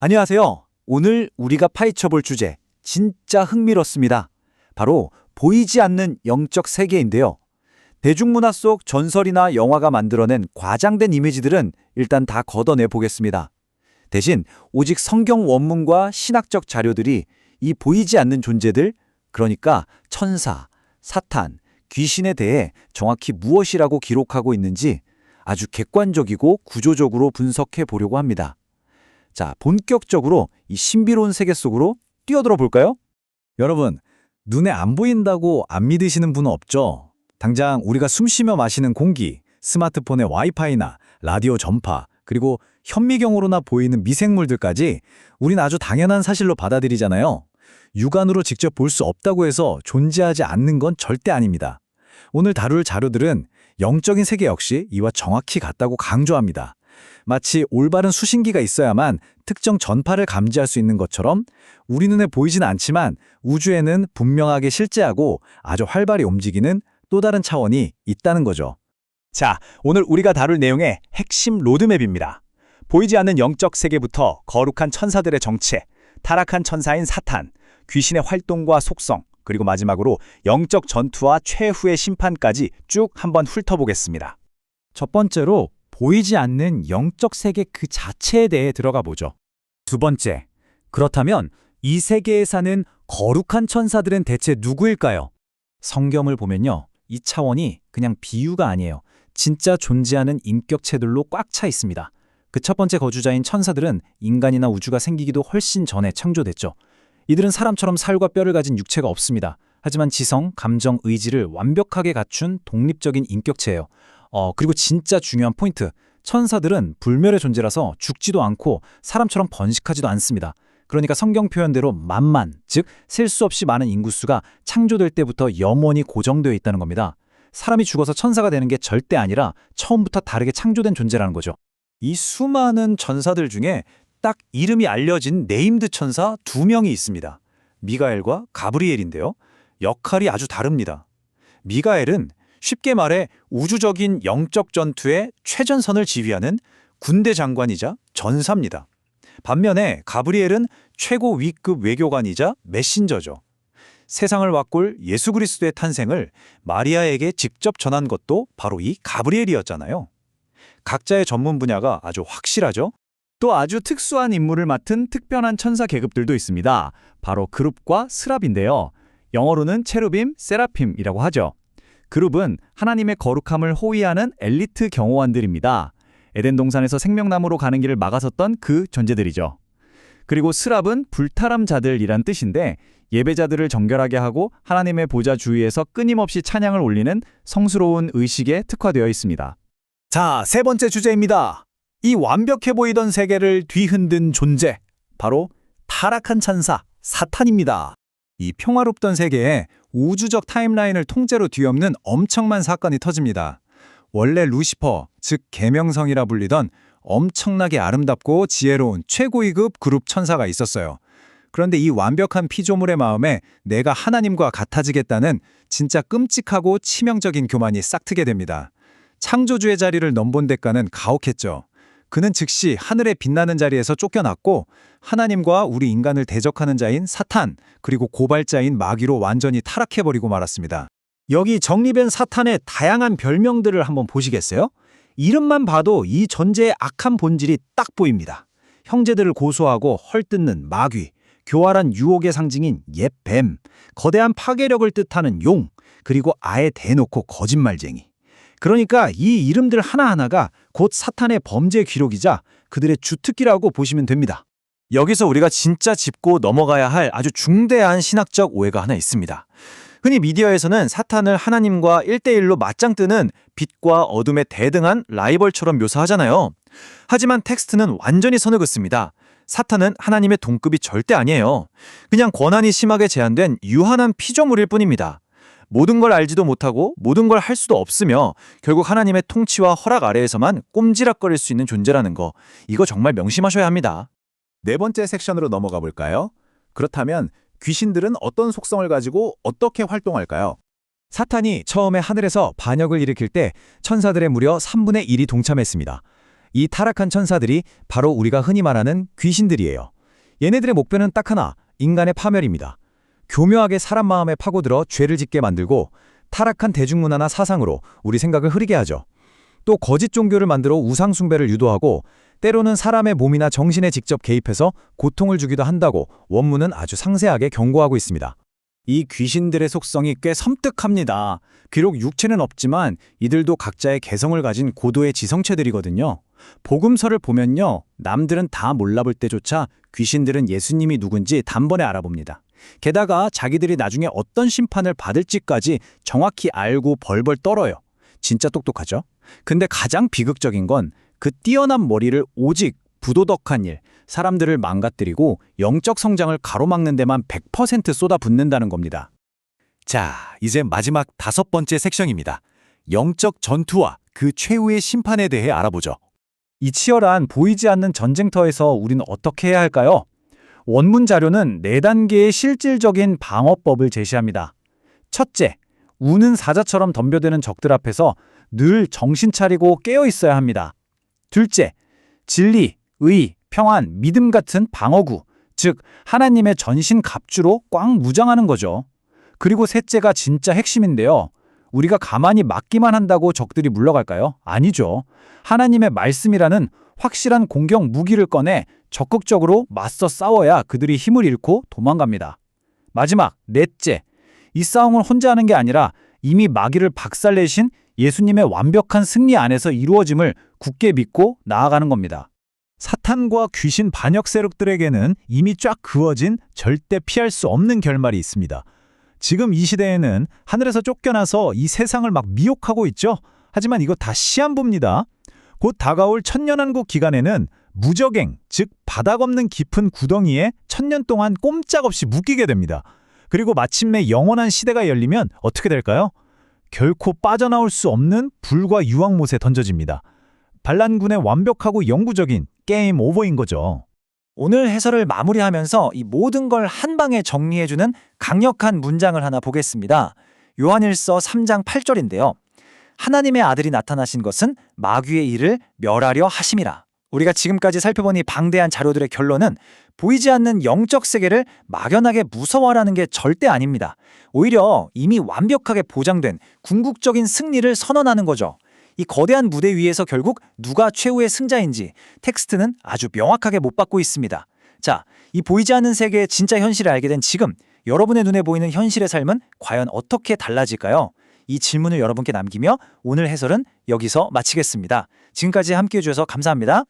안녕하세요. 오늘 우리가 파헤쳐 볼 주제, 진짜 흥미롭습니다. 바로 보이지 않는 영적 세계인데요. 대중문화 속 전설이나 영화가 만들어낸 과장된 이미지들은 일단 다 걷어내 보겠습니다. 대신 오직 성경 원문과 신학적 자료들이 이 보이지 않는 존재들, 그러니까 천사, 사탄, 귀신에 대해 정확히 무엇이라고 기록하고 있는지 아주 객관적이고 구조적으로 분석해 보려고 합니다. 자, 본격적으로 이 신비로운 세계 속으로 뛰어들어 볼까요? 여러분, 눈에 안 보인다고 안 믿으시는 분은 없죠? 당장 우리가 숨쉬며 마시는 공기, 스마트폰의 와이파이나 라디오 전파, 그리고 현미경으로나 보이는 미생물들까지 우린 아주 당연한 사실로 받아들이잖아요. 육안으로 직접 볼 수 없다고 해서 존재하지 않는 건 절대 아닙니다. 오늘 다룰 자료들은 영적인 세계 역시 이와 정확히 같다고 강조합니다. 마치 올바른 수신기가 있어야만 특정 전파를 감지할 수 있는 것처럼 우리 눈에 보이진 않지만 우주에는 분명하게 실제하고 아주 활발히 움직이는 또 다른 차원이 있다는 거죠. 자, 오늘 우리가 다룰 내용의 핵심 로드맵입니다. 보이지 않는 영적 세계부터 거룩한 천사들의 정체, 타락한 천사인 사탄, 귀신의 활동과 속성, 그리고 마지막으로 영적 전투와 최후의 심판까지 쭉 한번 훑어보겠습니다. 첫 번째로 보이지 않는 영적 세계 그 자체에 대해 들어가 보죠. 두 번째, 그렇다면 이 세계에 사는 거룩한 천사들은 대체 누구일까요? 성경을 보면요, 이 차원이 그냥 비유가 아니에요. 진짜 존재하는 인격체들로 꽉 차 있습니다. 그 첫 번째 거주자인 천사들은 인간이나 우주가 생기기도 훨씬 전에 창조됐죠. 이들은 사람처럼 살과 뼈를 가진 육체가 없습니다. 하지만 지성, 감정, 의지를 완벽하게 갖춘 독립적인 인격체예요. 그리고 진짜 중요한 포인트, 천사들은 불멸의 존재라서 죽지도 않고 사람처럼 번식하지도 않습니다. 그러니까 성경 표현대로 만만, 즉 셀 수 없이 많은 인구수가 창조될 때부터 영원히 고정되어 있다는 겁니다. 사람이 죽어서 천사가 되는 게 절대 아니라 처음부터 다르게 창조된 존재라는 거죠. 이 수많은 천사들 중에 딱 이름이 알려진 네임드 천사 2명이 있습니다. 미가엘과 가브리엘인데요. 역할이 아주 다릅니다. 미가엘은 쉽게 말해 우주적인 영적 전투의 최전선을 지휘하는 군대 장관이자 전사입니다. 반면에 가브리엘은 최고 위급 외교관이자 메신저죠. 세상을 바꿀 예수 그리스도의 탄생을 마리아에게 직접 전한 것도 바로 이 가브리엘이었잖아요. 각자의 전문 분야가 아주 확실하죠? 또 아주 특수한 임무를 맡은 특별한 천사 계급들도 있습니다. 바로 그룹과 스랍인데요. 영어로는 체루빔, 세라핌이라고 하죠. 그룹은 하나님의 거룩함을 호위하는 엘리트 경호원들입니다. 에덴 동산에서 생명나무로 가는 길을 막아섰던 그 존재들이죠. 그리고 스랍은 불타람자들이란 뜻인데 예배자들을 정결하게 하고 하나님의 보좌 주위에서 끊임없이 찬양을 올리는 성스러운 의식에 특화되어 있습니다. 자, 세 번째 주제입니다. 이 완벽해 보이던 세계를 뒤흔든 존재, 바로 타락한 천사, 사탄입니다. 이 평화롭던 세계에 우주적 타임라인을 통째로 뒤엎는 엄청난 사건이 터집니다. 원래 루시퍼, 즉 계명성이라 불리던 엄청나게 아름답고 지혜로운 최고위급 그룹 천사가 있었어요. 그런데 이 완벽한 피조물의 마음에 내가 하나님과 같아지겠다는 진짜 끔찍하고 치명적인 교만이 싹트게 됩니다. 창조주의 자리를 넘본 대가는 가혹했죠. 그는 즉시 하늘의 빛나는 자리에서 쫓겨났고 하나님과 우리 인간을 대적하는 자인 사탄, 그리고 고발자인 마귀로 완전히 타락해버리고 말았습니다. 여기 정리된 사탄의 다양한 별명들을 한번 보시겠어요? 이름만 봐도 이 존재의 악한 본질이 딱 보입니다. 형제들을 고소하고 헐뜯는 마귀, 교활한 유혹의 상징인 옛 뱀, 거대한 파괴력을 뜻하는 용, 그리고 아예 대놓고 거짓말쟁이. 그러니까 이 이름들 하나하나가 곧 사탄의 범죄 기록이자 그들의 주특기라고 보시면 됩니다. 여기서 우리가 진짜 짚고 넘어가야 할 아주 중대한 신학적 오해가 하나 있습니다. 흔히 미디어에서는 사탄을 하나님과 1대1로 맞짱 뜨는 빛과 어둠의 대등한 라이벌처럼 묘사하잖아요. 하지만 텍스트는 완전히 선을 긋습니다. 사탄은 하나님의 동급이 절대 아니에요. 그냥 권한이 심하게 제한된 유한한 피조물일 뿐입니다. 모든 걸 알지도 못하고 모든 걸 할 수도 없으며 결국 하나님의 통치와 허락 아래에서만 꼼지락거릴 수 있는 존재라는 거, 이거 정말 명심하셔야 합니다. 네 번째 섹션으로 넘어가 볼까요? 그렇다면 귀신들은 어떤 속성을 가지고 어떻게 활동할까요? 사탄이 처음에 하늘에서 반역을 일으킬 때 천사들의 무려 3분의 1이 동참했습니다. 이 타락한 천사들이 바로 우리가 흔히 말하는 귀신들이에요. 얘네들의 목표는 딱 하나, 인간의 파멸입니다. 교묘하게 사람 마음에 파고들어 죄를 짓게 만들고 타락한 대중문화나 사상으로 우리 생각을 흐리게 하죠. 또 거짓 종교를 만들어 우상 숭배를 유도하고 때로는 사람의 몸이나 정신에 직접 개입해서 고통을 주기도 한다고 원문은 아주 상세하게 경고하고 있습니다. 이 귀신들의 속성이 꽤 섬뜩합니다. 비록 육체는 없지만 이들도 각자의 개성을 가진 고도의 지성체들이거든요. 복음서를 보면요, 남들은 다 몰라볼 때조차 귀신들은 예수님이 누군지 단번에 알아봅니다. 게다가 자기들이 나중에 어떤 심판을 받을지까지 정확히 알고 벌벌 떨어요. 진짜 똑똑하죠? 근데 가장 비극적인 건 그 뛰어난 머리를 오직 부도덕한 일, 사람들을 망가뜨리고 영적 성장을 가로막는 데만 100% 쏟아붓는다는 겁니다. 자, 이제 마지막 5번째 섹션입니다. 영적 전투와 그 최후의 심판에 대해 알아보죠. 이 치열한 보이지 않는 전쟁터에서 우리는 어떻게 해야 할까요? 원문 자료는 4단계의 실질적인 방어법을 제시합니다. 첫째, 우는 사자처럼 덤벼드는 적들 앞에서 늘 정신 차리고 깨어 있어야 합니다. 둘째, 진리, 의, 평안, 믿음 같은 방어구, 즉 하나님의 전신 갑주로 꽉 무장하는 거죠. 그리고 셋째가 진짜 핵심인데요. 우리가 가만히 맞기만 한다고 적들이 물러갈까요? 아니죠. 하나님의 말씀이라는 확실한 공격 무기를 꺼내 적극적으로 맞서 싸워야 그들이 힘을 잃고 도망갑니다. 마지막, 넷째. 이 싸움을 혼자 하는 게 아니라 이미 마귀를 박살내신 예수님의 완벽한 승리 안에서 이루어짐을 굳게 믿고 나아가는 겁니다. 사탄과 귀신 반역 세력들에게는 이미 쫙 그어진 절대 피할 수 없는 결말이 있습니다. 지금 이 시대에는 하늘에서 쫓겨나서 이 세상을 막 미혹하고 있죠. 하지만 이거 다 시한부입니다. 곧 다가올 천년왕국 기간에는 무적행, 즉 바닥 없는 깊은 구덩이에 1000년 동안 꼼짝없이 묶이게 됩니다. 그리고 마침내 영원한 시대가 열리면 어떻게 될까요? 결코 빠져나올 수 없는 불과 유황못에 던져집니다. 반란군의 완벽하고 영구적인 게임 오버인 거죠. 오늘 해설을 마무리하면서 이 모든 걸 한 방에 정리해주는 강력한 문장을 하나 보겠습니다. 요한일서 3장 8절인데요. 하나님의 아들이 나타나신 것은 마귀의 일을 멸하려 하심이라. 우리가 지금까지 살펴본 이 방대한 자료들의 결론은 보이지 않는 영적 세계를 막연하게 무서워하라는 게 절대 아닙니다. 오히려 이미 완벽하게 보장된 궁극적인 승리를 선언하는 거죠. 이 거대한 무대 위에서 결국 누가 최후의 승자인지 텍스트는 아주 명확하게 못 받고 있습니다. 자, 이 보이지 않는 세계의 진짜 현실을 알게 된 지금 여러분의 눈에 보이는 현실의 삶은 과연 어떻게 달라질까요? 이 질문을 여러분께 남기며 오늘 해설은 여기서 마치겠습니다. 지금까지 함께해 주셔서 감사합니다.